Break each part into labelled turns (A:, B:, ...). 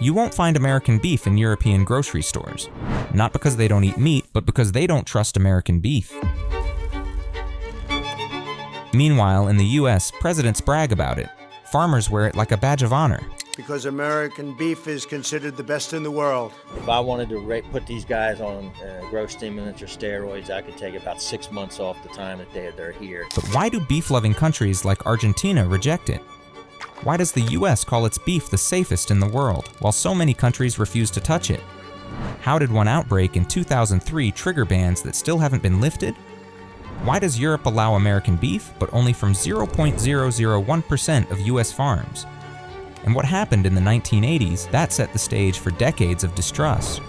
A: You won't find American beef in European grocery stores. Not because they don't eat meat, but because they don't trust American beef. Meanwhile, in the US, presidents brag about it. Farmers wear it like a badge of honor.
B: Because American beef is considered the best in the world.
C: If I wanted to put these guys on growth stimulants or steroids, I could take about 6 months off the time that they're here.
A: But why do beef-loving countries like Argentina reject it? Why does the US call its beef the safest in the world, while so many countries refuse to touch it? How did one outbreak in 2003 trigger bans that still haven't been lifted? Why does Europe allow American beef, but only from 0.001% of US farms? And what happened in the 1980s that set the stage for decades of distrust?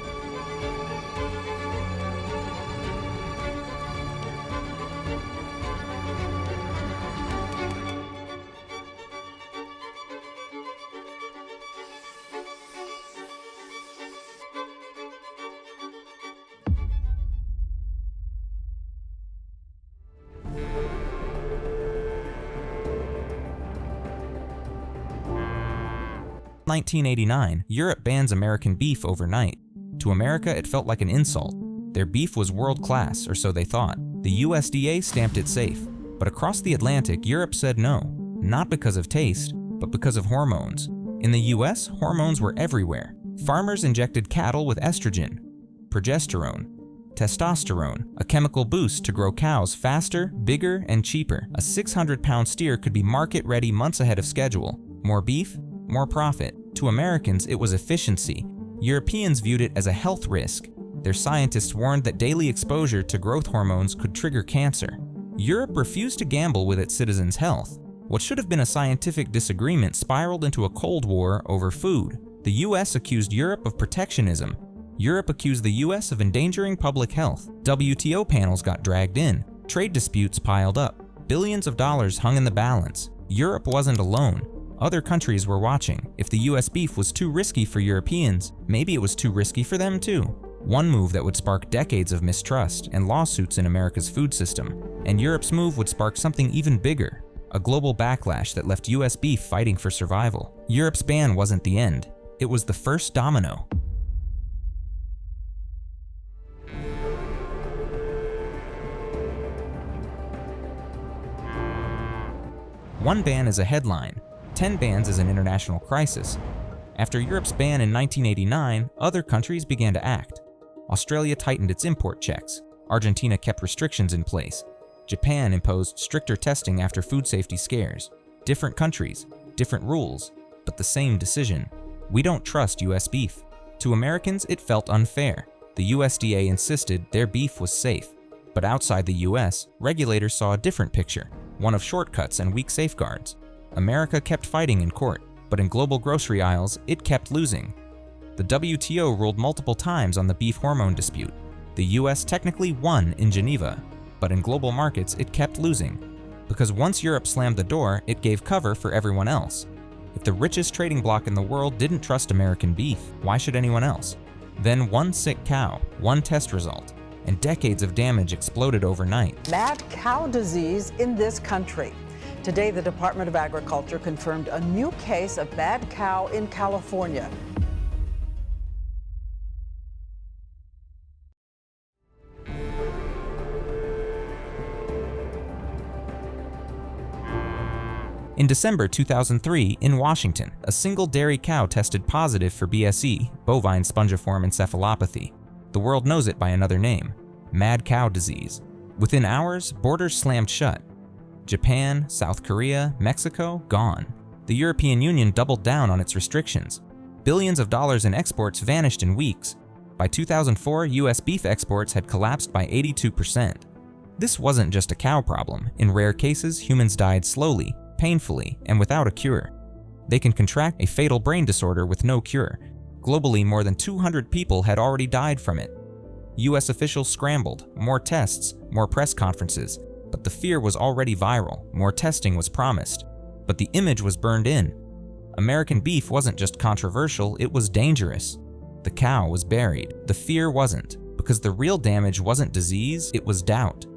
A: In 1989, Europe bans American beef overnight. To America, it felt like an insult. Their beef was world-class, or so they thought. The USDA stamped it safe. But across the Atlantic, Europe said no, not because of taste, but because of hormones. In the US, hormones were everywhere. Farmers injected cattle with estrogen, progesterone, testosterone, a chemical boost to grow cows faster, bigger, and cheaper. A 600-pound steer could be market-ready months ahead of schedule. More beef, more profit. To Americans, it was efficiency. Europeans viewed it as a health risk. Their scientists warned that daily exposure to growth hormones could trigger cancer. Europe refused to gamble with its citizens' health. What should have been a scientific disagreement spiraled into a Cold War over food. The US accused Europe of protectionism. Europe accused the US of endangering public health. WTO panels got dragged in. Trade disputes piled up. Billions of dollars hung in the balance. Europe wasn't alone. Other countries were watching. If the US beef was too risky for Europeans, maybe it was too risky for them too. One move that would spark decades of mistrust and lawsuits in America's food system. And Europe's move would spark something even bigger, a global backlash that left US beef fighting for survival. Europe's ban wasn't the end. It was the first domino. One ban is a headline. 10 bans is an international crisis. After Europe's ban in 1989, other countries began to act. Australia tightened its import checks. Argentina kept restrictions in place. Japan imposed stricter testing after food safety scares. Different countries, different rules, but the same decision. We don't trust US beef. To Americans, it felt unfair. The USDA insisted their beef was safe. But outside the US, regulators saw a different picture, one of shortcuts and weak safeguards. America kept fighting in court, but in global grocery aisles, it kept losing. The WTO ruled multiple times on the beef hormone dispute. The US technically won in Geneva, but in global markets, it kept losing. Because once Europe slammed the door, it gave cover for everyone else. If the richest trading bloc in the world didn't trust American beef, why should anyone else? Then one sick cow, one test result, and decades of damage exploded overnight.
D: Mad cow disease in this country. Today, the Department of Agriculture confirmed a new case of mad cow in California.
A: In December 2003, in Washington, a single dairy cow tested positive for BSE, bovine spongiform encephalopathy. The world knows it by another name, mad cow disease. Within hours, borders slammed shut. Japan, South Korea, Mexico, gone. The European Union doubled down on its restrictions. Billions of dollars in exports vanished in weeks. By 2004, US beef exports had collapsed by 82%. This wasn't just a cow problem. In rare cases, humans died slowly, painfully, and without a cure. They can contract a fatal brain disorder with no cure. Globally, more than 200 people had already died from it. US officials scrambled, more tests, more press conferences. But the fear was already viral, more testing was promised. But the image was burned in. American beef wasn't just controversial, it was dangerous. The cow was buried. The fear wasn't, because the real damage wasn't disease, it was doubt.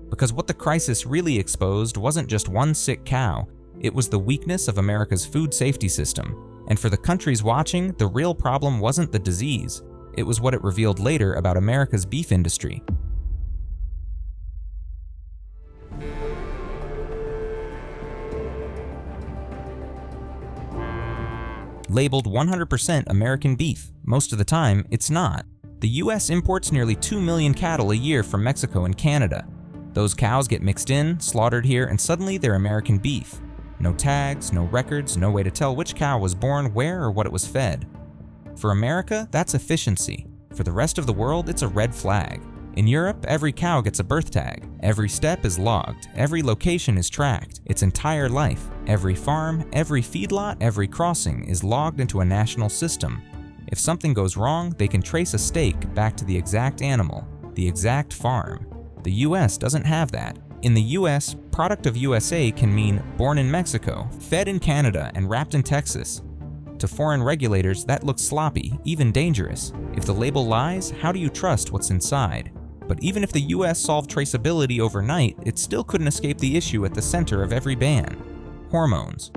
A: Because what the crisis really exposed wasn't just one sick cow, it was the weakness of America's food safety system. And for the countries watching, the real problem wasn't the disease. It was what it revealed later about America's beef industry. Labeled 100% American beef, most of the time, it's not. The US imports nearly 2 million cattle a year from Mexico and Canada. Those cows get mixed in, slaughtered here, and suddenly they're American beef. No tags, no records, no way to tell which cow was born where or what it was fed. For America, that's efficiency. For the rest of the world, it's a red flag. In Europe, every cow gets a birth tag. Every step is logged. Every location is tracked. Its entire life, every farm, every feedlot, every crossing is logged into a national system. If something goes wrong, they can trace a stake back to the exact animal, the exact farm. The US doesn't have that. In the US, product of USA can mean born in Mexico, fed in Canada, and wrapped in Texas. To foreign regulators, that looks sloppy, even dangerous. If the label lies, how do you trust what's inside? But even if the US solved traceability overnight, it still couldn't escape the issue at the center of every ban: hormones.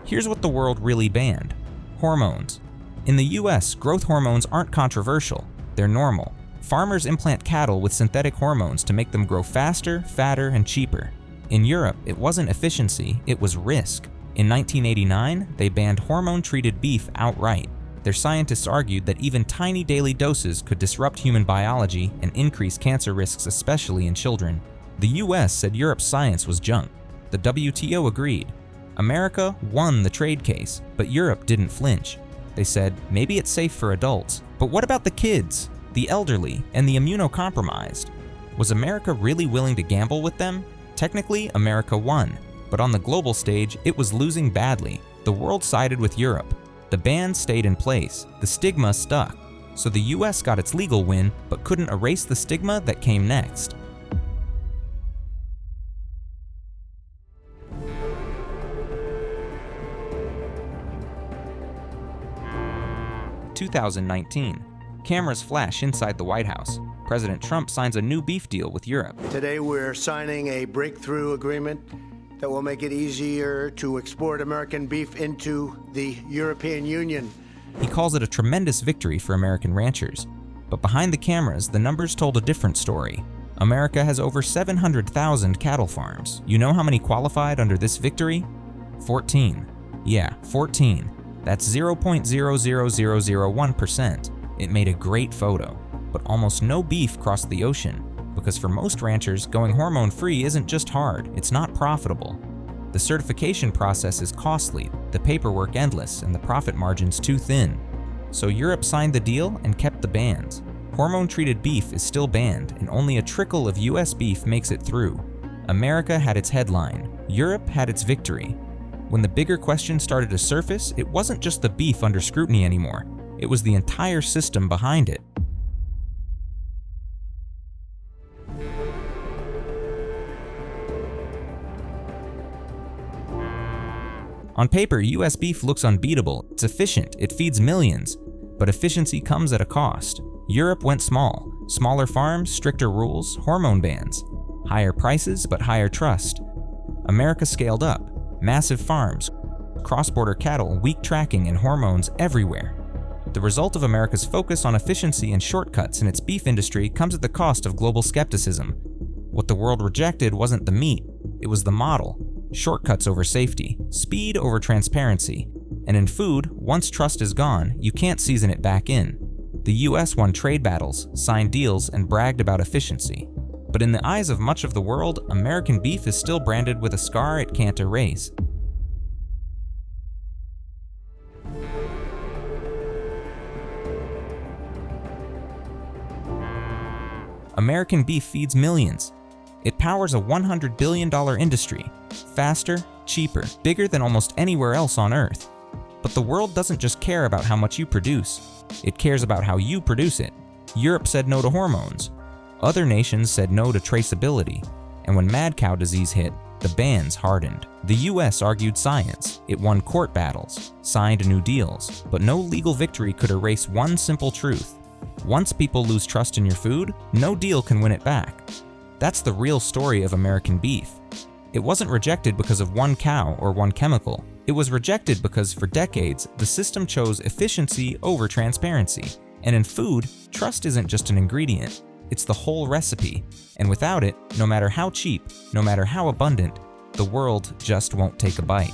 A: Here's what the world really banned: hormones. In the US, growth hormones aren't controversial, they're normal. Farmers implant cattle with synthetic hormones to make them grow faster, fatter, and cheaper. In Europe, it wasn't efficiency, it was risk. In 1989, they banned hormone-treated beef outright. Their scientists argued that even tiny daily doses could disrupt human biology and increase cancer risks, especially in children. The US said Europe's science was junk. The WTO agreed. America won the trade case, but Europe didn't flinch. They said, maybe it's safe for adults, but what about the kids, the elderly, and the immunocompromised? Was America really willing to gamble with them? Technically, America won. But on the global stage, it was losing badly. The world sided with Europe. The ban stayed in place. The stigma stuck. So the US got its legal win, but couldn't erase the stigma that came next. (2019) Cameras flash inside the White House. President Trump signs a new beef deal with Europe.
B: Today we're signing a breakthrough agreement that will make it easier to export American beef into the European Union.
A: He calls it a tremendous victory for American ranchers. But behind the cameras, the numbers told a different story. America has over 700,000 cattle farms. You know how many qualified under this victory? 14. Yeah, 14. That's 0.00001%. It made a great photo, but almost no beef crossed the ocean. Because for most ranchers, going hormone-free isn't just hard, it's not profitable. The certification process is costly, the paperwork endless, and the profit margins too thin. So Europe signed the deal and kept the bans. Hormone-treated beef is still banned, and only a trickle of US beef makes it through. America had its headline. Europe had its victory. When the bigger question started to surface, it wasn't just the beef under scrutiny anymore. It was the entire system behind it. On paper, US beef looks unbeatable. It's efficient, it feeds millions. But efficiency comes at a cost. Europe went small. Smaller farms, stricter rules, hormone bans. Higher prices, but higher trust. America scaled up. Massive farms, cross-border cattle, weak tracking, and hormones everywhere. The result of America's focus on efficiency and shortcuts in its beef industry comes at the cost of global skepticism. What the world rejected wasn't the meat, it was the model. Shortcuts over safety, speed over transparency. And in food, once trust is gone, you can't season it back in. The US won trade battles, signed deals, and bragged about efficiency. But in the eyes of much of the world, American beef is still branded with a scar it can't erase. American beef feeds millions. It powers a $100 billion industry, faster, cheaper, bigger than almost anywhere else on Earth. But the world doesn't just care about how much you produce, it cares about how you produce it. Europe said no to hormones. Other nations said no to traceability. And when mad cow disease hit, the bans hardened. The US argued science. It won court battles, signed new deals, but no legal victory could erase one simple truth. Once people lose trust in your food, no deal can win it back. That's the real story of American beef. It wasn't rejected because of one cow or one chemical. It was rejected because for decades, the system chose efficiency over transparency. And in food, trust isn't just an ingredient, it's the whole recipe. And without it, no matter how cheap, no matter how abundant, the world just won't take a bite.